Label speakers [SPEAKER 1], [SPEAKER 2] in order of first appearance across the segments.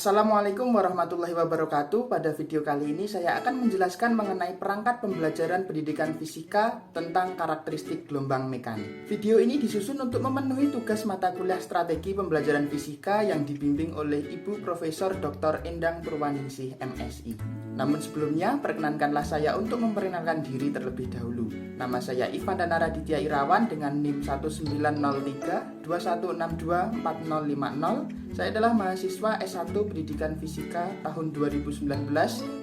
[SPEAKER 1] Assalamualaikum warahmatullahi wabarakatuh. Pada video kali ini saya akan menjelaskan mengenai perangkat pembelajaran pendidikan fisika tentang karakteristik gelombang mekanik. Video ini disusun untuk memenuhi tugas mata kuliah strategi pembelajaran fisika yang dibimbing oleh Ibu Profesor Dr. Endang Purwaningsih, MSI. Namun sebelumnya, perkenankanlah saya untuk memperkenalkan diri terlebih dahulu. Nama saya Ivan Dana Raditya Irawan dengan NIM 1903 2162 4050. Saya adalah mahasiswa S1 Pendidikan Fisika tahun 2019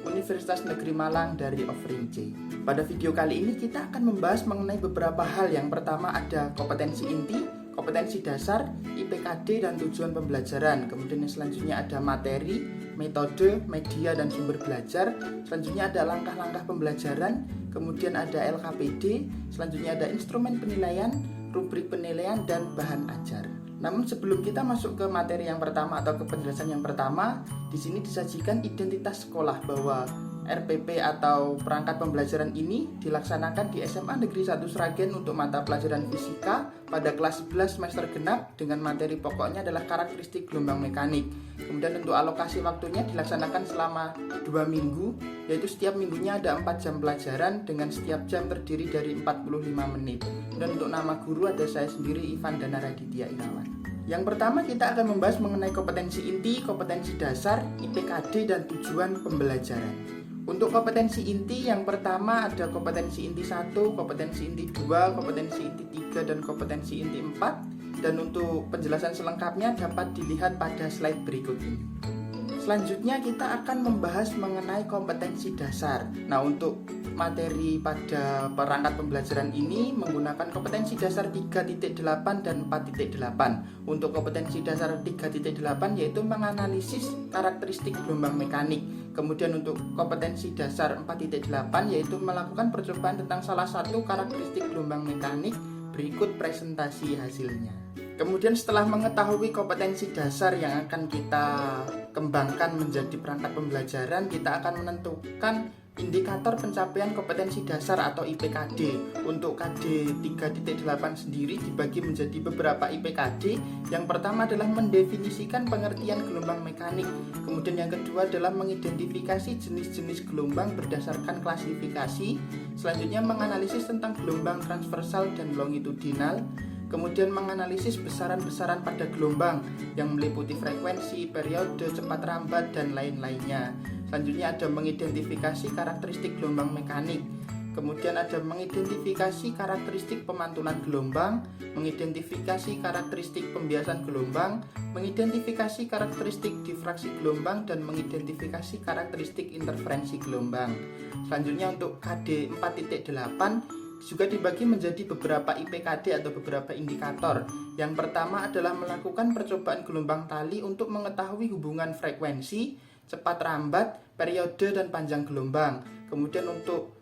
[SPEAKER 1] Universitas Negeri Malang dari Offering C. Pada video kali ini kita akan membahas mengenai beberapa hal. Yang pertama ada kompetensi inti, kompetensi dasar, IPKD dan tujuan pembelajaran. Kemudian yang selanjutnya ada materi, metode, media dan sumber belajar. Selanjutnya ada langkah-langkah pembelajaran. Kemudian ada LKPD. Selanjutnya ada instrumen penilaian, rubrik penilaian dan bahan ajar. Namun sebelum kita masuk ke materi yang pertama atau ke penjelasan yang pertama, di sini disajikan identitas sekolah bahwa RPP atau perangkat pembelajaran ini dilaksanakan di SMA Negeri 1 Sragen untuk mata pelajaran fisika pada kelas 11 semester genap dengan materi pokoknya adalah karakteristik gelombang mekanik. Kemudian untuk alokasi waktunya dilaksanakan selama 2 minggu, yaitu setiap minggunya ada 4 jam pelajaran dengan setiap jam terdiri dari 45 menit. Dan untuk nama guru ada saya sendiri, Ivan Dana Raditya Irawan. Yang pertama kita akan membahas mengenai kompetensi inti, kompetensi dasar, IPKD dan tujuan pembelajaran. Untuk kompetensi inti yang pertama ada kompetensi inti 1, kompetensi inti 2, kompetensi inti 3 dan kompetensi inti 4. Dan untuk penjelasan selengkapnya dapat dilihat pada slide berikut ini. Selanjutnya kita akan membahas mengenai kompetensi dasar. Nah, untuk materi pada perangkat pembelajaran ini menggunakan kompetensi dasar 3.8 dan 4.8. Untuk kompetensi dasar 3.8 yaitu menganalisis karakteristik gelombang mekanik. Kemudian untuk kompetensi dasar 4.8 yaitu melakukan percobaan tentang salah satu karakteristik gelombang mekanik. Berikut presentasi hasilnya. Kemudian setelah mengetahui kompetensi dasar yang akan kita kembangkan menjadi perangkat pembelajaran, kita akan menentukan indikator pencapaian kompetensi dasar atau IPKD. Untuk KD 3.8 sendiri dibagi menjadi beberapa IPKD. Yang pertama adalah mendefinisikan pengertian gelombang mekanik. Kemudian yang kedua adalah mengidentifikasi jenis-jenis gelombang berdasarkan klasifikasi. Selanjutnya menganalisis tentang gelombang transversal dan longitudinal. Kemudian menganalisis besaran-besaran pada gelombang yang meliputi frekuensi, periode, cepat rambat, dan lain-lainnya. Selanjutnya ada mengidentifikasi karakteristik gelombang mekanik. Kemudian ada mengidentifikasi karakteristik pemantulan gelombang, mengidentifikasi karakteristik pembiasan gelombang, mengidentifikasi karakteristik difraksi gelombang, dan mengidentifikasi karakteristik interferensi gelombang. Selanjutnya untuk KD 4.8 juga dibagi menjadi beberapa IPKD atau beberapa indikator. Yang pertama adalah melakukan percobaan gelombang tali untuk mengetahui hubungan frekuensi, cepat rambat, periode, dan panjang gelombang. Kemudian untuk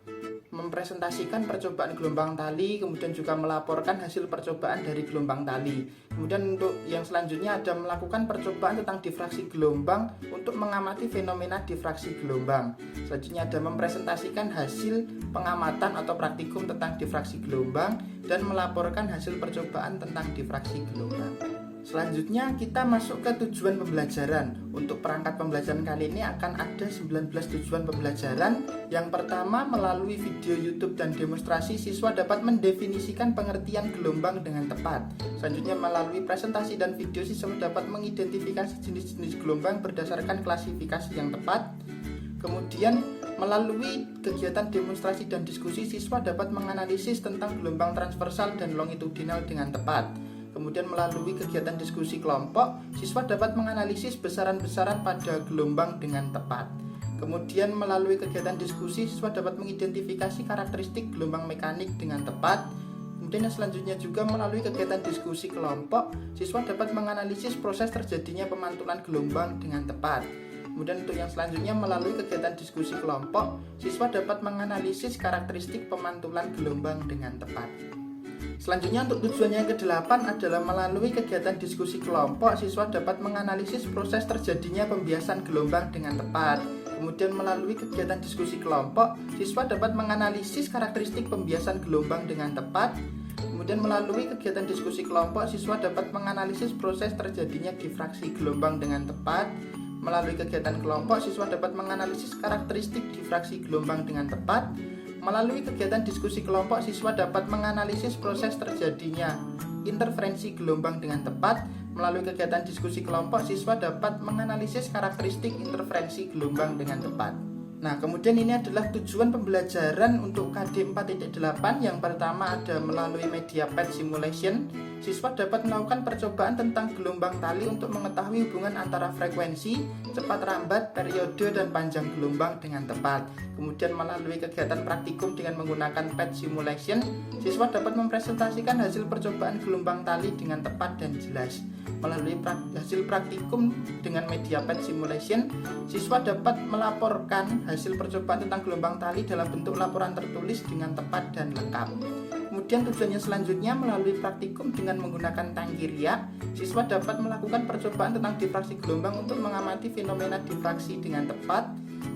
[SPEAKER 1] mempresentasikan percobaan gelombang tali, kemudian juga melaporkan hasil percobaan dari gelombang tali. Kemudian untuk yang selanjutnya ada melakukan percobaan tentang difraksi gelombang untuk mengamati fenomena difraksi gelombang. Selanjutnya ada mempresentasikan hasil pengamatan atau praktikum tentang difraksi gelombang dan melaporkan hasil percobaan tentang difraksi gelombang. Selanjutnya kita masuk ke tujuan pembelajaran. Untuk perangkat pembelajaran kali ini akan ada 19 tujuan pembelajaran. Yang pertama, melalui video YouTube dan demonstrasi siswa dapat mendefinisikan pengertian gelombang dengan tepat. Selanjutnya melalui presentasi dan video siswa dapat mengidentifikasi jenis-jenis gelombang berdasarkan klasifikasi yang tepat. Kemudian melalui kegiatan demonstrasi dan diskusi siswa dapat menganalisis tentang gelombang transversal dan longitudinal dengan tepat. Kemudian melalui kegiatan diskusi kelompok, siswa dapat menganalisis besaran-besaran pada gelombang dengan tepat. Kemudian melalui kegiatan diskusi, siswa dapat mengidentifikasi karakteristik gelombang mekanik dengan tepat. Kemudian yang selanjutnya juga melalui kegiatan diskusi kelompok, siswa dapat menganalisis proses terjadinya pemantulan gelombang dengan tepat. Kemudian untuk yang selanjutnya melalui kegiatan diskusi kelompok, siswa dapat menganalisis karakteristik pemantulan gelombang dengan tepat. Selanjutnya untuk tujuan yang ke-8 adalah melalui kegiatan diskusi kelompok, siswa dapat menganalisis proses terjadinya pembiasan gelombang dengan tepat. Kemudian melalui kegiatan diskusi kelompok, siswa dapat menganalisis karakteristik pembiasan gelombang dengan tepat. Kemudian melalui kegiatan diskusi kelompok, siswa dapat menganalisis proses terjadinya difraksi gelombang dengan tepat. Melalui kegiatan kelompok, siswa dapat menganalisis karakteristik difraksi gelombang dengan tepat. Melalui kegiatan diskusi kelompok, siswa dapat menganalisis proses terjadinya interferensi gelombang dengan tepat. Melalui kegiatan diskusi kelompok, siswa dapat menganalisis karakteristik interferensi gelombang dengan tepat. Nah, kemudian ini adalah tujuan pembelajaran untuk KD 4.8. Yang pertama ada melalui media PET simulation. Siswa dapat melakukan percobaan tentang gelombang tali untuk mengetahui hubungan antara frekuensi, cepat rambat, periode, dan panjang gelombang dengan tepat. Kemudian melalui kegiatan praktikum dengan menggunakan PET simulation, siswa dapat mempresentasikan hasil percobaan gelombang tali dengan tepat dan jelas. Melalui hasil praktikum dengan media PET simulation, siswa dapat melaporkan hasil percobaan tentang gelombang tali dalam bentuk laporan tertulis dengan tepat dan lengkap. Kemudian tujuannya selanjutnya melalui praktikum dengan menggunakan tangki riak, siswa dapat melakukan percobaan tentang difraksi gelombang untuk mengamati fenomena difraksi dengan tepat.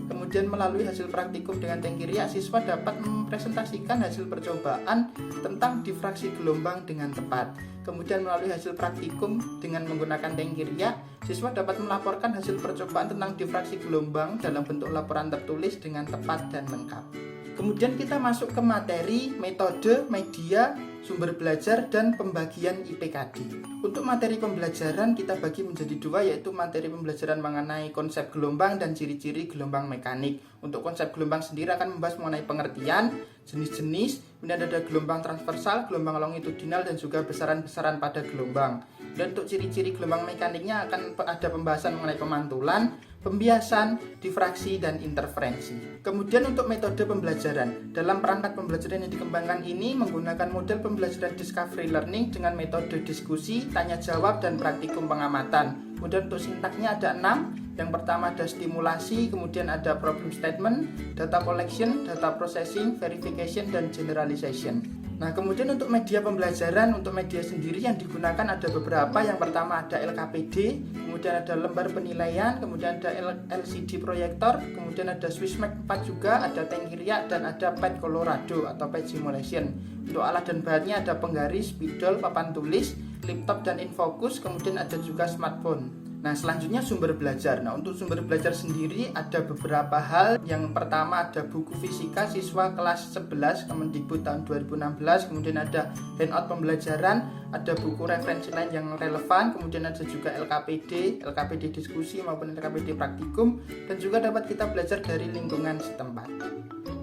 [SPEAKER 1] Kemudian melalui hasil praktikum dengan tangki riak, siswa dapat mempresentasikan hasil percobaan tentang difraksi gelombang dengan tepat. Kemudian melalui hasil praktikum dengan menggunakan tangki riak, siswa dapat melaporkan hasil percobaan tentang difraksi gelombang dalam bentuk laporan tertulis dengan tepat dan lengkap. Kemudian kita masuk ke materi, metode, media, sumber belajar, dan pembagian IPKD. Untuk materi pembelajaran kita bagi menjadi dua, yaitu materi pembelajaran mengenai konsep gelombang dan ciri-ciri gelombang mekanik. Untuk konsep gelombang sendiri akan membahas mengenai pengertian, jenis-jenis, kemudian ada gelombang transversal, gelombang longitudinal, dan juga besaran-besaran pada gelombang. Dan untuk ciri-ciri gelombang mekaniknya akan ada pembahasan mengenai pemantulan, pembiasan, difraksi, dan interferensi. Kemudian untuk metode pembelajaran, dalam perangkat pembelajaran yang dikembangkan ini menggunakan model pembelajaran discovery learning dengan metode diskusi, tanya jawab, dan praktikum pengamatan. Kemudian untuk sintaknya ada 6. Yang pertama ada stimulasi, kemudian ada problem statement, data collection, data processing, verification, dan generalization. Nah, kemudian untuk media pembelajaran, untuk media sendiri yang digunakan ada beberapa. Yang pertama ada LKPD, kemudian ada lembar penilaian, kemudian ada LCD proyektor, kemudian ada Swissmec 4 juga, ada tangki riak, dan ada PET Colorado atau PET simulation. Untuk alat dan bahannya ada penggaris, spidol, papan tulis, laptop, dan infocus, kemudian ada juga smartphone. Nah, selanjutnya sumber belajar. Nah, untuk sumber belajar sendiri ada beberapa hal. Yang pertama ada buku fisika siswa kelas 11 Kemendikbud tahun 2016, kemudian ada handout pembelajaran, ada buku referensi lain yang relevan, kemudian ada juga LKPD diskusi maupun LKPD praktikum, dan juga dapat kita belajar dari lingkungan setempat.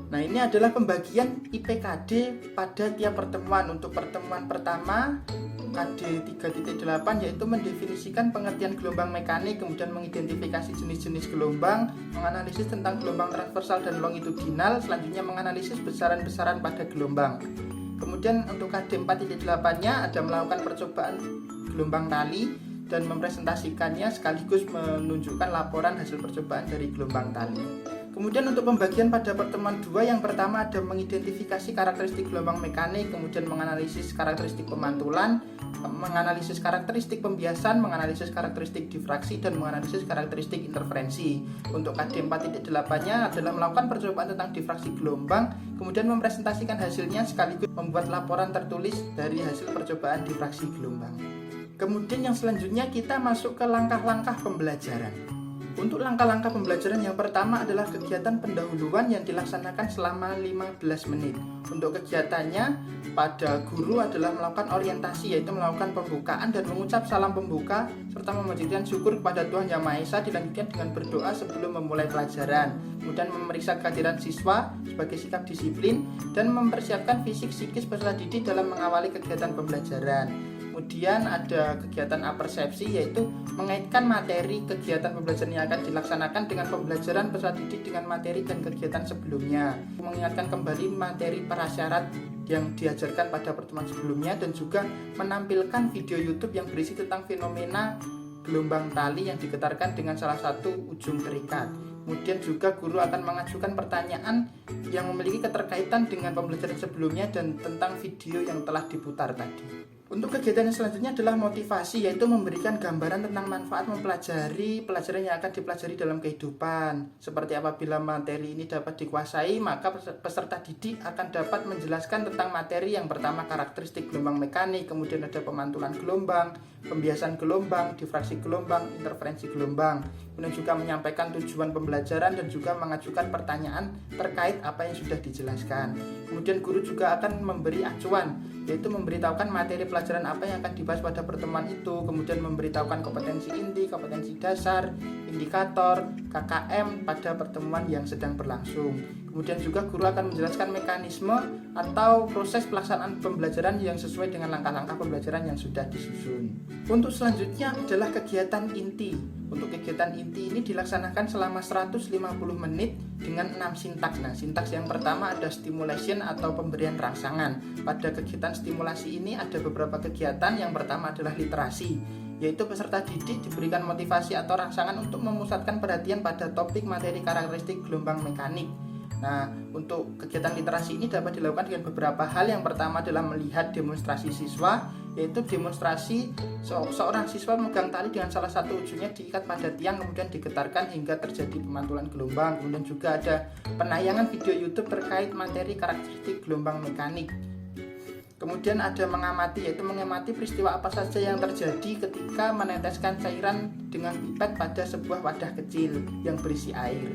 [SPEAKER 1] Nah, ini adalah pembagian IPKD pada tiap pertemuan. Untuk pertemuan pertama KD 3.8 yaitu mendefinisikan pengertian gelombang mekanik, kemudian mengidentifikasi jenis-jenis gelombang, menganalisis tentang gelombang transversal dan longitudinal, selanjutnya menganalisis besaran-besaran pada gelombang. Kemudian untuk KD 4.8-nya ada melakukan percobaan gelombang tali dan mempresentasikannya sekaligus menunjukkan laporan hasil percobaan dari gelombang tali. Kemudian untuk pembagian pada pertemuan 2, yang pertama ada mengidentifikasi karakteristik gelombang mekanik, kemudian menganalisis karakteristik pemantulan, menganalisis karakteristik pembiasan, menganalisis karakteristik difraksi, dan menganalisis karakteristik interferensi. Untuk KD 4.8-nya adalah melakukan percobaan tentang difraksi gelombang, kemudian mempresentasikan hasilnya sekaligus membuat laporan tertulis dari hasil percobaan difraksi gelombang. Kemudian yang selanjutnya kita masuk ke langkah-langkah pembelajaran. Untuk langkah-langkah pembelajaran yang pertama adalah kegiatan pendahuluan yang dilaksanakan selama 15 menit. Untuk kegiatannya, pada guru adalah melakukan orientasi, yaitu melakukan pembukaan dan mengucap salam pembuka, serta memanjatkan syukur kepada Tuhan Yang Maha Esa, dilanjutkan dengan berdoa sebelum memulai pelajaran. Kemudian memeriksa kehadiran siswa sebagai sikap disiplin, dan mempersiapkan fisik, psikis peserta didik dalam mengawali kegiatan pembelajaran. Kemudian ada kegiatan apersepsi, yaitu mengaitkan materi kegiatan pembelajaran yang akan dilaksanakan dengan pembelajaran peserta didik dengan materi dan kegiatan sebelumnya. Mengingatkan kembali materi prasyarat yang diajarkan pada pertemuan sebelumnya, dan juga menampilkan video YouTube yang berisi tentang fenomena gelombang tali yang digetarkan dengan salah satu ujung terikat. Kemudian juga guru akan mengajukan pertanyaan yang memiliki keterkaitan dengan pembelajaran sebelumnya dan tentang video yang telah diputar tadi. Untuk kegiatan yang selanjutnya adalah motivasi, yaitu memberikan gambaran tentang manfaat mempelajari pelajaran yang akan dipelajari dalam kehidupan. Seperti apabila materi ini dapat dikuasai, maka peserta didik akan dapat menjelaskan tentang materi yang pertama karakteristik gelombang mekanik, kemudian ada pemantulan gelombang, pembiasan gelombang, difraksi gelombang, interferensi gelombang. Kemudian juga menyampaikan tujuan pembelajaran dan juga mengajukan pertanyaan terkait apa yang sudah dijelaskan. Kemudian guru juga akan memberi acuan, yaitu memberitahukan materi pelajaran apa yang akan dibahas pada pertemuan itu, kemudian memberitahukan kompetensi inti, kompetensi dasar, indikator, KKM pada pertemuan yang sedang berlangsung. Kemudian juga guru akan menjelaskan mekanisme atau proses pelaksanaan pembelajaran yang sesuai dengan langkah-langkah pembelajaran yang sudah disusun. Untuk selanjutnya adalah kegiatan inti. Untuk kegiatan inti ini dilaksanakan selama 150 menit dengan 6 sintaks. Nah, sintaks yang pertama ada stimulation atau pemberian rangsangan. Pada kegiatan stimulasi ini ada beberapa kegiatan. Yang pertama adalah literasi, yaitu peserta didik diberikan motivasi atau rangsangan untuk memusatkan perhatian pada topik materi karakteristik gelombang mekanik. Nah, untuk kegiatan literasi ini dapat dilakukan dengan beberapa hal. Yang pertama adalah melihat demonstrasi siswa, yaitu demonstrasi seorang siswa memegang tali dengan salah satu ujungnya diikat pada tiang, kemudian digetarkan hingga terjadi pemantulan gelombang. Kemudian juga ada penayangan video YouTube terkait materi karakteristik gelombang mekanik. Kemudian ada mengamati, yaitu mengamati peristiwa apa saja yang terjadi ketika meneteskan cairan dengan pipet pada sebuah wadah kecil yang berisi air.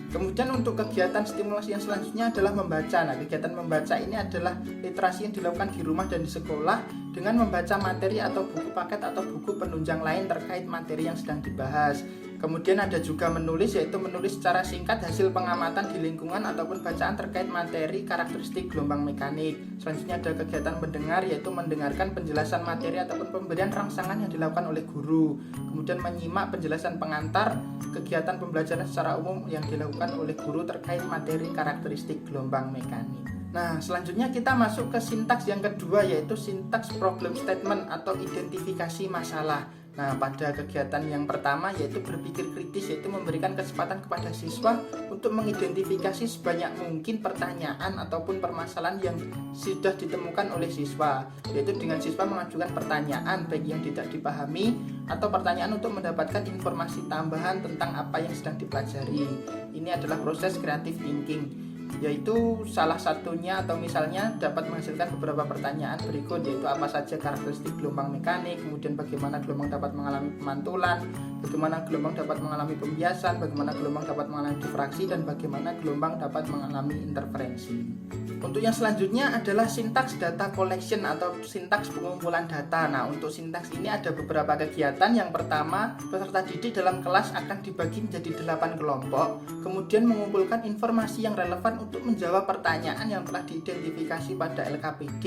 [SPEAKER 1] Kemudian untuk kegiatan stimulasi yang selanjutnya adalah membaca. Nah, kegiatan membaca ini adalah literasi yang dilakukan di rumah dan di sekolah dengan membaca materi atau buku paket atau buku penunjang lain terkait materi yang sedang dibahas. Kemudian ada juga menulis, yaitu menulis secara singkat hasil pengamatan di lingkungan ataupun bacaan terkait materi karakteristik gelombang mekanik. Selanjutnya ada kegiatan mendengar, yaitu mendengarkan penjelasan materi ataupun pemberian rangsangan yang dilakukan oleh guru. Kemudian menyimak penjelasan pengantar kegiatan pembelajaran secara umum yang dilakukan oleh guru terkait materi karakteristik gelombang mekanik. Nah, selanjutnya kita masuk ke sintaks yang kedua, yaitu sintaks problem statement atau identifikasi masalah. Nah, pada kegiatan yang pertama yaitu berpikir kritis, yaitu memberikan kesempatan kepada siswa untuk mengidentifikasi sebanyak mungkin pertanyaan ataupun permasalahan yang sudah ditemukan oleh siswa, yaitu dengan siswa mengajukan pertanyaan baik yang tidak dipahami atau pertanyaan untuk mendapatkan informasi tambahan tentang apa yang sedang dipelajari. Ini adalah proses creative thinking, yaitu salah satunya atau misalnya dapat menghasilkan beberapa pertanyaan berikut, yaitu apa saja karakteristik gelombang mekanik, kemudian bagaimana gelombang dapat mengalami pemantulan, bagaimana gelombang dapat mengalami pembiasan, bagaimana gelombang dapat mengalami difraksi, dan bagaimana gelombang dapat mengalami interferensi. Untuk yang selanjutnya adalah sintaks data collection atau sintaks pengumpulan data. Nah, untuk sintaks ini ada beberapa kegiatan. Yang pertama, peserta didik dalam kelas akan dibagi menjadi 8 kelompok, kemudian mengumpulkan informasi yang relevan untuk menjawab pertanyaan yang telah diidentifikasi pada LKPD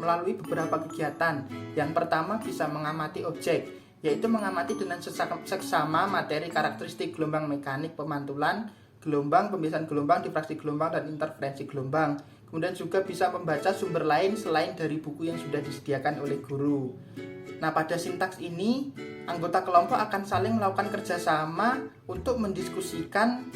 [SPEAKER 1] melalui beberapa kegiatan. Yang pertama bisa mengamati objek, yaitu mengamati dengan seksama materi karakteristik gelombang mekanik, pemantulan gelombang, pembiasan gelombang, difraksi gelombang, dan interferensi gelombang. Kemudian juga bisa membaca sumber lain selain dari buku yang sudah disediakan oleh guru. Nah, pada sintaks ini anggota kelompok akan saling melakukan kerjasama untuk mendiskusikan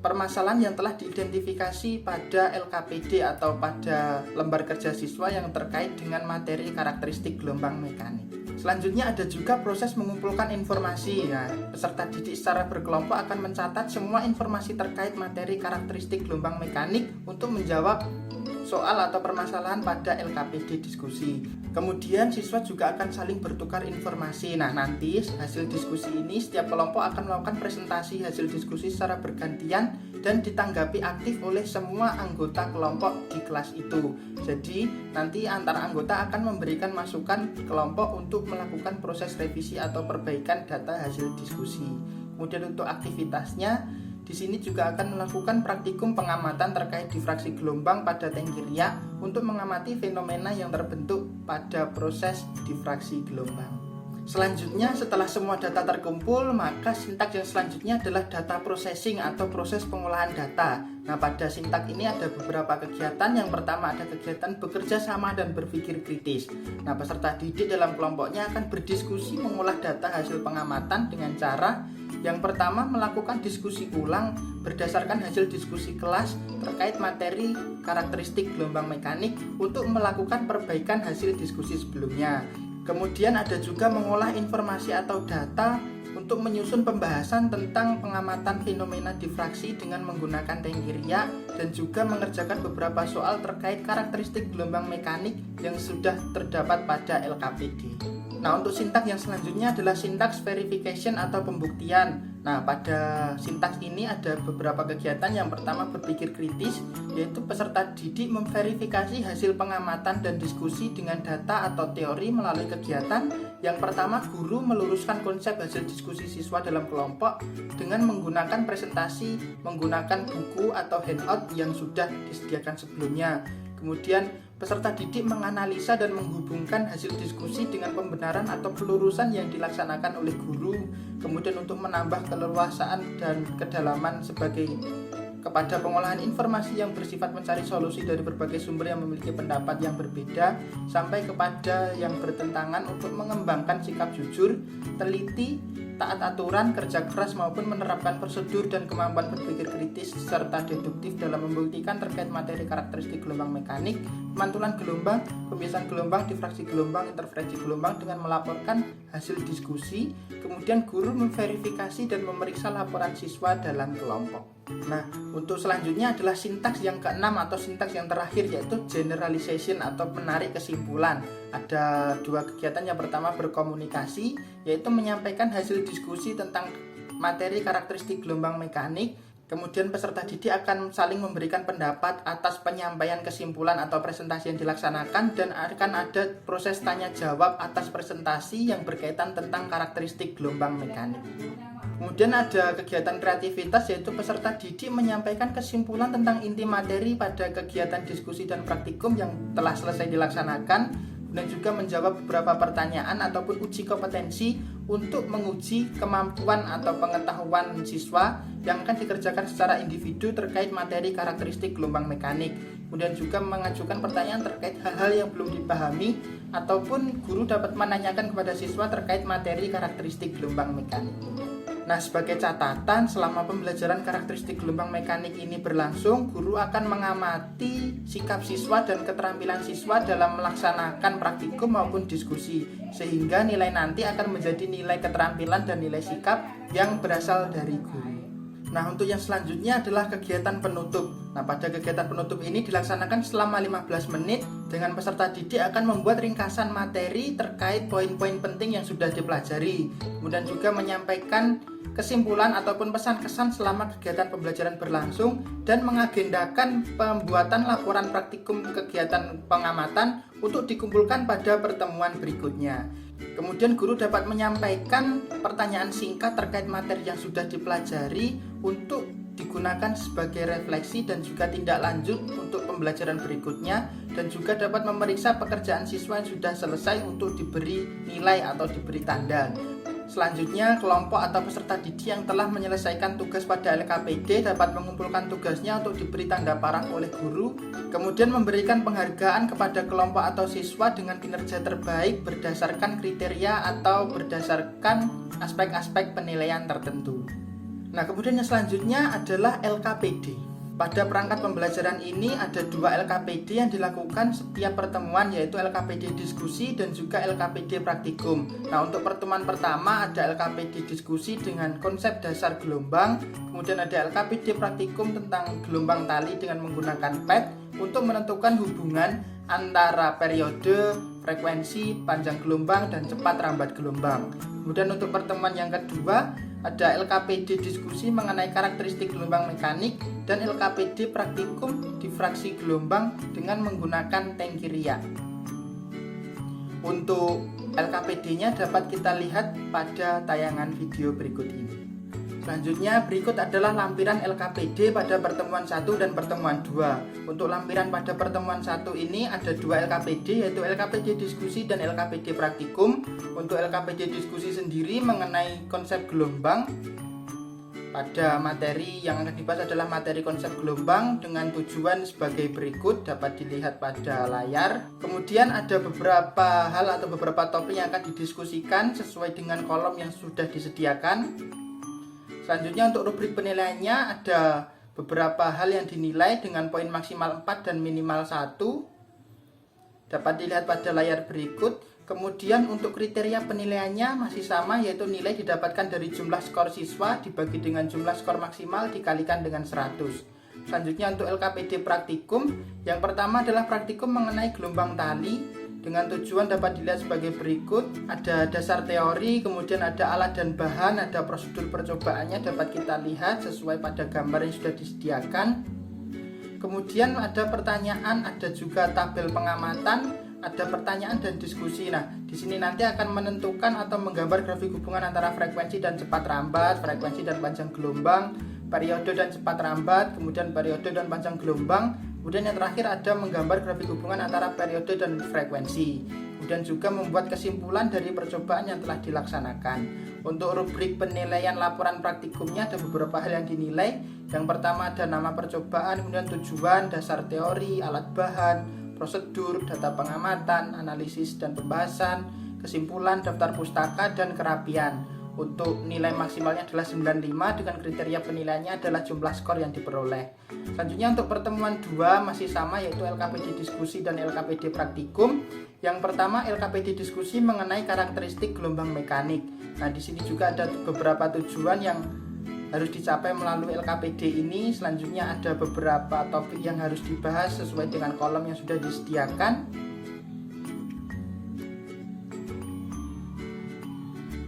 [SPEAKER 1] permasalahan yang telah diidentifikasi pada LKPD atau pada lembar kerja siswa yang terkait dengan materi karakteristik gelombang mekanik. Selanjutnya ada juga proses mengumpulkan informasi. Nah, peserta didik secara berkelompok akan mencatat semua informasi terkait materi karakteristik gelombang mekanik untuk menjawab soal atau permasalahan pada LKPD diskusi. Kemudian siswa juga akan saling bertukar informasi. Nah, nanti hasil diskusi ini setiap kelompok akan melakukan presentasi hasil diskusi secara bergantian dan ditanggapi aktif oleh semua anggota kelompok di kelas itu. Jadi nanti antara anggota akan memberikan masukan kelompok untuk melakukan proses revisi atau perbaikan data hasil diskusi. Kemudian untuk aktivitasnya, di sini juga akan melakukan praktikum pengamatan terkait difraksi gelombang pada tangki riak untuk mengamati fenomena yang terbentuk pada proses difraksi gelombang. Selanjutnya, setelah semua data terkumpul, maka sintaks yang selanjutnya adalah data processing atau proses pengolahan data. Nah, pada sintak ini ada beberapa kegiatan. Yang pertama ada kegiatan bekerja sama dan berpikir kritis. Nah, peserta didik dalam kelompoknya akan berdiskusi mengolah data hasil pengamatan dengan cara yang pertama melakukan diskusi ulang berdasarkan hasil diskusi kelas terkait materi karakteristik gelombang mekanik untuk melakukan perbaikan hasil diskusi sebelumnya. Kemudian ada juga mengolah informasi atau data untuk menyusun pembahasan tentang pengamatan fenomena difraksi dengan menggunakan tengkiria dan juga mengerjakan beberapa soal terkait karakteristik gelombang mekanik yang sudah terdapat pada LKPD. Nah, untuk sintaks yang selanjutnya adalah sintaks verification atau pembuktian. Nah, pada sintaks ini ada beberapa kegiatan. Yang pertama berpikir kritis, yaitu peserta didik memverifikasi hasil pengamatan dan diskusi dengan data atau teori melalui kegiatan. Yang pertama, guru meluruskan konsep hasil diskusi siswa dalam kelompok dengan menggunakan presentasi, menggunakan buku atau handout yang sudah disediakan sebelumnya. Kemudian peserta didik menganalisa dan menghubungkan hasil diskusi dengan pembenaran atau pelurusan yang dilaksanakan oleh guru. Kemudian untuk menambah keleluasaan dan kedalaman kepada pengolahan informasi yang bersifat mencari solusi dari berbagai sumber yang memiliki pendapat yang berbeda sampai kepada yang bertentangan untuk mengembangkan sikap jujur, teliti, taat aturan, kerja keras maupun menerapkan prosedur dan kemampuan berpikir kritis serta deduktif dalam membuktikan terkait materi karakteristik gelombang mekanik, pemantulan gelombang, pembiasaan gelombang, difraksi gelombang, interferensi gelombang dengan melaporkan hasil diskusi. Kemudian guru memverifikasi dan memeriksa laporan siswa dalam kelompok. Nah, untuk selanjutnya adalah sintaks yang keenam atau sintaks yang terakhir, yaitu generalization atau menarik kesimpulan. Ada dua kegiatan. Yang pertama berkomunikasi, yaitu menyampaikan hasil diskusi tentang materi karakteristik gelombang mekanik. Kemudian peserta didik akan saling memberikan pendapat atas penyampaian kesimpulan atau presentasi yang dilaksanakan, dan akan ada proses tanya jawab atas presentasi yang berkaitan tentang karakteristik gelombang mekanik. Kemudian ada kegiatan kreativitas, yaitu peserta didik menyampaikan kesimpulan tentang inti materi pada kegiatan diskusi dan praktikum yang telah selesai dilaksanakan, dan juga menjawab beberapa pertanyaan ataupun uji kompetensi untuk menguji kemampuan atau pengetahuan siswa yang akan dikerjakan secara individu terkait materi karakteristik gelombang mekanik. Kemudian juga mengajukan pertanyaan terkait hal-hal yang belum dipahami, ataupun guru dapat menanyakan kepada siswa terkait materi karakteristik gelombang mekanik. Nah, sebagai catatan, selama pembelajaran karakteristik gelombang mekanik ini berlangsung, guru akan mengamati sikap siswa dan keterampilan siswa dalam melaksanakan praktikum maupun diskusi, sehingga nilai nanti akan menjadi nilai keterampilan dan nilai sikap yang berasal dari guru. Nah, untuk yang selanjutnya adalah kegiatan penutup. Nah, pada kegiatan penutup ini dilaksanakan selama 15 menit dengan peserta didik akan membuat ringkasan materi terkait poin-poin penting yang sudah dipelajari. Kemudian juga menyampaikan kesimpulan ataupun pesan-kesan selama kegiatan pembelajaran berlangsung, dan mengagendakan pembuatan laporan praktikum kegiatan pengamatan untuk dikumpulkan pada pertemuan berikutnya. Kemudian guru dapat menyampaikan pertanyaan singkat terkait materi yang sudah dipelajari untuk digunakan sebagai refleksi dan juga tindak lanjut untuk pembelajaran berikutnya, dan juga dapat memeriksa pekerjaan siswa yang sudah selesai untuk diberi nilai atau diberi tanda. Selanjutnya, kelompok atau peserta didik yang telah menyelesaikan tugas pada LKPD dapat mengumpulkan tugasnya untuk diberi tanda paraf oleh guru, kemudian memberikan penghargaan kepada kelompok atau siswa dengan kinerja terbaik berdasarkan kriteria atau berdasarkan aspek-aspek penilaian tertentu. Nah, kemudian yang selanjutnya adalah LKPD. Pada perangkat pembelajaran ini ada 2 LKPD yang dilakukan setiap pertemuan, yaitu LKPD diskusi dan juga LKPD praktikum. Nah, untuk pertemuan pertama ada LKPD diskusi dengan konsep dasar gelombang, kemudian ada LKPD praktikum tentang gelombang tali dengan menggunakan pad untuk menentukan hubungan antara periode, frekuensi, panjang gelombang, dan cepat rambat gelombang. Kemudian untuk pertemuan yang kedua ada LKPD diskusi mengenai karakteristik gelombang mekanik dan LKPD praktikum difraksi gelombang dengan menggunakan tengkiria. Untuk LKPD-nya dapat kita lihat pada tayangan video berikut ini. Selanjutnya berikut adalah lampiran LKPD pada pertemuan 1 dan pertemuan 2. Untuk lampiran pada pertemuan 1 ini ada 2 LKPD, yaitu LKPD diskusi dan LKPD praktikum. Untuk LKPD diskusi sendiri mengenai konsep gelombang. Pada materi yang akan dibahas adalah materi konsep gelombang dengan tujuan sebagai berikut, dapat dilihat pada layar. Kemudian ada beberapa hal atau beberapa topik yang akan didiskusikan sesuai dengan kolom yang sudah disediakan. Selanjutnya untuk rubrik penilaiannya ada beberapa hal yang dinilai dengan poin maksimal 4 dan minimal 1. Dapat dilihat pada layar berikut. Kemudian untuk kriteria penilaiannya masih sama, yaitu nilai didapatkan dari jumlah skor siswa dibagi dengan jumlah skor maksimal dikalikan dengan 100. Selanjutnya untuk LKPD praktikum, yang pertama adalah praktikum mengenai gelombang tali dengan tujuan dapat dilihat sebagai berikut. Ada dasar teori, kemudian ada alat dan bahan, ada prosedur percobaannya dapat kita lihat sesuai pada gambar yang sudah disediakan. Kemudian ada pertanyaan, ada juga tabel pengamatan, ada pertanyaan dan diskusi. Nah, di sini nanti akan menentukan atau menggambar grafik hubungan antara frekuensi dan cepat rambat, frekuensi dan panjang gelombang, periode dan cepat rambat, kemudian periode dan panjang gelombang. Kemudian yang terakhir ada menggambar grafik hubungan antara periode dan frekuensi. Kemudian juga membuat kesimpulan dari percobaan yang telah dilaksanakan. Untuk rubrik penilaian laporan praktikumnya ada beberapa hal yang dinilai. Yang pertama ada nama percobaan, kemudian tujuan, dasar teori, alat bahan, prosedur, data pengamatan, analisis dan pembahasan, kesimpulan, daftar pustaka, dan kerapian. Untuk nilai maksimalnya adalah 95 dengan kriteria penilaiannya adalah jumlah skor yang diperoleh. Selanjutnya untuk pertemuan 2 masih sama, yaitu LKPD diskusi dan LKPD praktikum. Yang pertama LKPD diskusi mengenai karakteristik gelombang mekanik. Nah, di sini juga ada beberapa tujuan yang harus dicapai melalui LKPD ini. Selanjutnya ada beberapa topik yang harus dibahas sesuai dengan kolom yang sudah disediakan.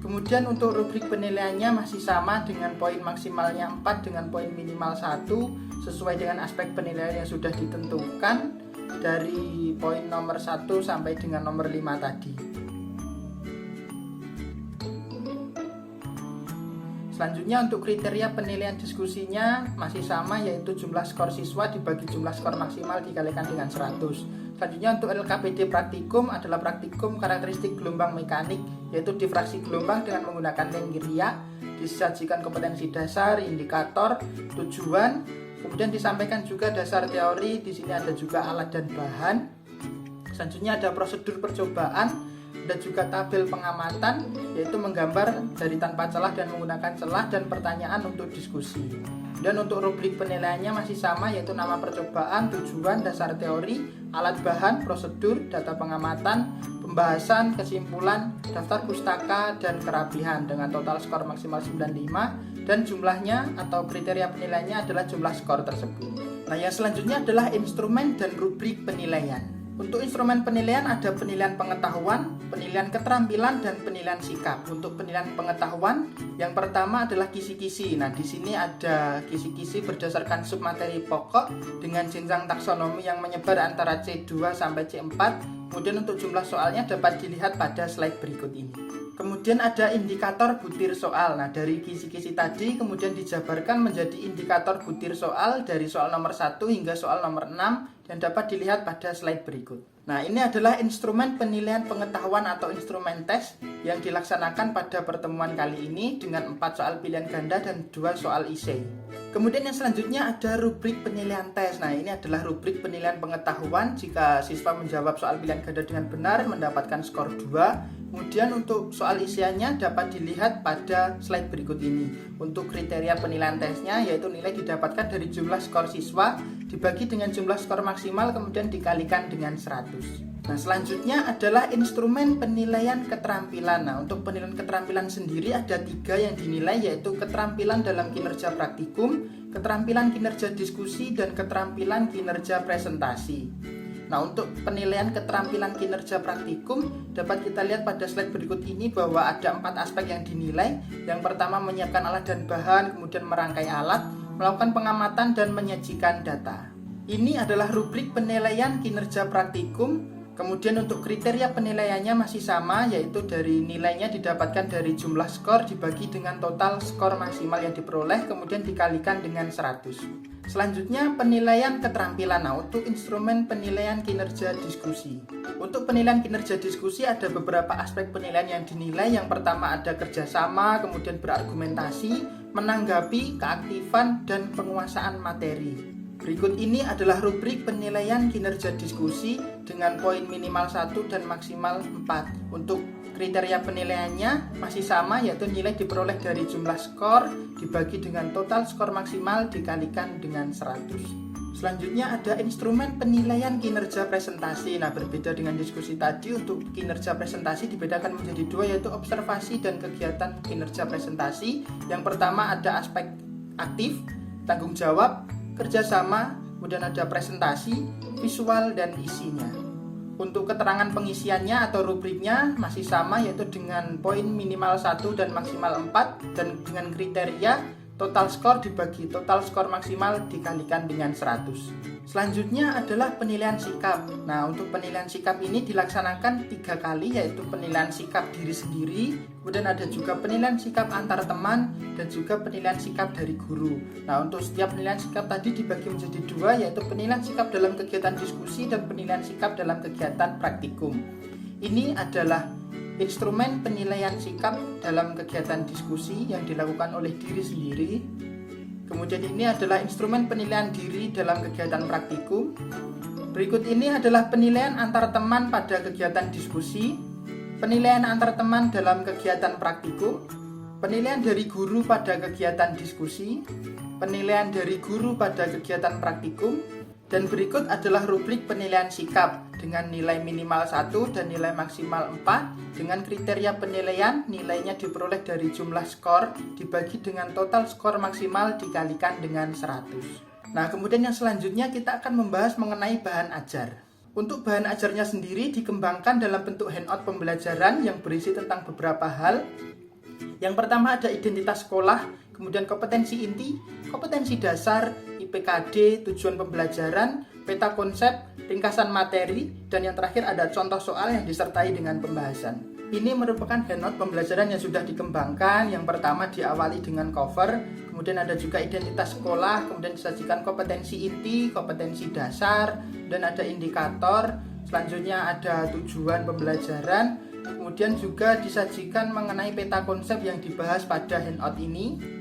[SPEAKER 1] Kemudian untuk rubrik penilaiannya masih sama dengan poin maksimalnya 4 dengan poin minimal 1 sesuai dengan aspek penilaian yang sudah ditentukan dari poin nomor 1 sampai dengan nomor 5 tadi. Selanjutnya untuk kriteria penilaian diskusinya masih sama, yaitu jumlah skor siswa dibagi jumlah skor maksimal dikalikan dengan 100. Selanjutnya untuk LKPD praktikum adalah praktikum karakteristik gelombang mekanik, yaitu difraksi gelombang dengan menggunakan lenggeria, disajikan kompetensi dasar, indikator, tujuan, kemudian disampaikan juga dasar teori. Di sini ada juga alat dan bahan. Selanjutnya ada prosedur percobaan, ada juga tabel pengamatan, yaitu menggambar dari tanpa celah dan menggunakan celah, dan pertanyaan untuk diskusi. Dan untuk rubrik penilaiannya masih sama, yaitu nama percobaan, tujuan, dasar teori, alat bahan, prosedur, data pengamatan, pembahasan, kesimpulan, daftar pustaka, dan kerapihan dengan total skor maksimal 95, dan jumlahnya atau kriteria penilaiannya adalah jumlah skor tersebut. Nah, yang selanjutnya adalah instrumen dan rubrik penilaian. Untuk instrumen penilaian ada penilaian pengetahuan, penilaian keterampilan, dan penilaian sikap. Untuk penilaian pengetahuan, yang pertama adalah kisi-kisi. Nah, di sini ada kisi-kisi berdasarkan submateri pokok dengan jenjang taksonomi yang menyebar antara C2 sampai C4. Kemudian untuk jumlah soalnya dapat dilihat pada slide berikut ini. Kemudian ada indikator butir soal. Nah, dari kisi-kisi tadi kemudian dijabarkan menjadi indikator butir soal dari soal nomor 1 hingga soal nomor 6 dan dapat dilihat pada slide berikut. Nah, ini adalah instrumen penilaian pengetahuan atau instrumen tes yang dilaksanakan pada pertemuan kali ini dengan 4 soal pilihan ganda dan 2 soal essay. Kemudian yang selanjutnya ada rubrik penilaian tes. Nah, ini adalah rubrik penilaian pengetahuan. Jika siswa menjawab soal pilihan ganda dengan benar mendapatkan skor 2. Kemudian untuk soal isiannya dapat dilihat pada slide berikut ini. Untuk kriteria penilaian tesnya yaitu nilai didapatkan dari jumlah skor siswa dibagi dengan jumlah skor maksimal kemudian dikalikan dengan 100. Nah, selanjutnya adalah instrumen penilaian keterampilan. Nah, untuk penilaian keterampilan sendiri ada 3 yang dinilai, yaitu keterampilan dalam kinerja praktikum, keterampilan kinerja diskusi, dan keterampilan kinerja presentasi. Nah, untuk penilaian keterampilan kinerja praktikum dapat kita lihat pada slide berikut ini bahwa ada 4 aspek yang dinilai. Yang pertama menyiapkan alat dan bahan, kemudian merangkai alat, melakukan pengamatan, dan menyajikan data. Ini adalah rubrik penilaian kinerja praktikum. Kemudian untuk kriteria penilaiannya masih sama, yaitu dari nilainya didapatkan dari jumlah skor dibagi dengan total skor maksimal yang diperoleh, kemudian dikalikan dengan 100. Selanjutnya penilaian keterampilan. Nah, untuk instrumen penilaian kinerja diskusi. Untuk penilaian kinerja diskusi ada beberapa aspek penilaian yang dinilai. Yang pertama ada kerjasama, kemudian berargumentasi, menanggapi, keaktifan, dan penguasaan materi. Berikut ini adalah rubrik penilaian kinerja diskusi dengan poin minimal 1 dan maksimal 4. Untuk kriteria penilaiannya masih sama, yaitu nilai diperoleh dari jumlah skor dibagi dengan total skor maksimal dikalikan dengan 100. Selanjutnya ada instrumen penilaian kinerja presentasi. Nah, berbeda dengan diskusi tadi, untuk kinerja presentasi dibedakan menjadi dua, yaitu observasi dan kegiatan kinerja presentasi. Yang pertama ada aspek aktif, tanggung jawab, kerjasama, kemudian ada presentasi, visual, dan isinya. Untuk keterangan pengisiannya atau rubriknya masih sama, yaitu dengan poin minimal 1 dan maksimal 4, dan dengan kriteria total skor dibagi total skor maksimal dikalikan dengan 100. Selanjutnya adalah penilaian sikap. Nah, untuk penilaian sikap ini dilaksanakan 3 kali, yaitu penilaian sikap diri sendiri, kemudian ada juga penilaian sikap antar teman, dan juga penilaian sikap dari guru. Nah, untuk setiap penilaian sikap tadi dibagi menjadi 2, yaitu penilaian sikap dalam kegiatan diskusi dan penilaian sikap dalam kegiatan praktikum. Ini adalah instrumen penilaian sikap dalam kegiatan diskusi yang dilakukan oleh diri sendiri. Kemudian ini adalah instrumen penilaian diri dalam kegiatan praktikum. Berikut ini adalah penilaian antar teman pada kegiatan diskusi, penilaian antar teman dalam kegiatan praktikum, penilaian dari guru pada kegiatan diskusi, penilaian dari guru pada kegiatan praktikum, dan berikut adalah rubrik penilaian sikap dengan nilai minimal 1 dan nilai maksimal 4. Dengan kriteria penilaian, nilainya diperoleh dari jumlah skor dibagi dengan total skor maksimal dikalikan dengan 100. Nah, kemudian yang selanjutnya kita akan membahas mengenai bahan ajar. Untuk bahan ajarnya sendiri dikembangkan dalam bentuk handout pembelajaran yang berisi tentang beberapa hal. Yang pertama ada identitas sekolah, kemudian kompetensi inti, kompetensi dasar, IPKD, tujuan pembelajaran, peta konsep, ringkasan materi, dan yang terakhir ada contoh soal yang disertai dengan pembahasan. Ini merupakan handout pembelajaran yang sudah dikembangkan. Yang pertama diawali dengan cover, kemudian ada juga identitas sekolah, kemudian disajikan kompetensi inti, kompetensi dasar, dan ada indikator. Selanjutnya ada tujuan pembelajaran, kemudian juga disajikan mengenai peta konsep yang dibahas pada handout ini.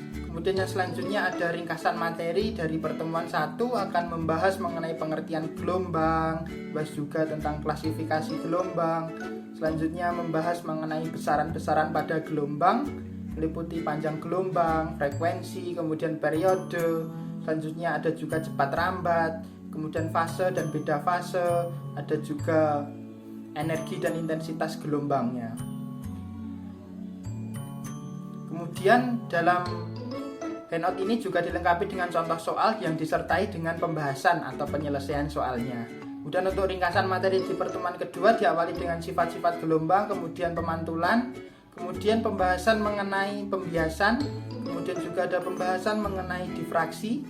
[SPEAKER 1] Kemudian yang selanjutnya ada ringkasan materi. Dari pertemuan 1 akan membahas mengenai pengertian gelombang, bahas juga tentang klasifikasi gelombang. Selanjutnya membahas mengenai besaran-besaran pada gelombang, meliputi panjang gelombang, frekuensi, kemudian periode. Selanjutnya ada juga cepat rambat, kemudian fase dan beda fase, ada juga energi dan intensitas gelombangnya. Kemudian dalam handout ini juga dilengkapi dengan contoh soal yang disertai dengan pembahasan atau penyelesaian soalnya. Kemudian untuk ringkasan materi di pertemuan kedua diawali dengan sifat-sifat gelombang, kemudian pemantulan, kemudian pembahasan mengenai pembiasan, kemudian juga ada pembahasan mengenai difraksi,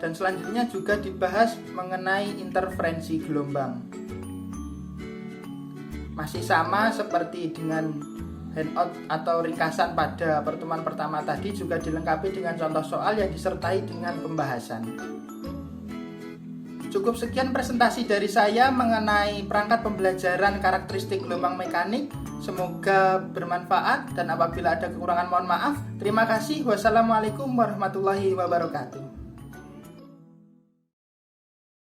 [SPEAKER 1] dan selanjutnya juga dibahas mengenai interferensi gelombang. Masih sama seperti dengan handout atau ringkasan pada pertemuan pertama tadi, juga dilengkapi dengan contoh soal yang disertai dengan pembahasan. Cukup sekian presentasi dari saya mengenai perangkat pembelajaran karakteristik gelombang mekanik. Semoga bermanfaat, dan apabila ada kekurangan mohon maaf. Terima kasih. Wassalamualaikum warahmatullahi wabarakatuh.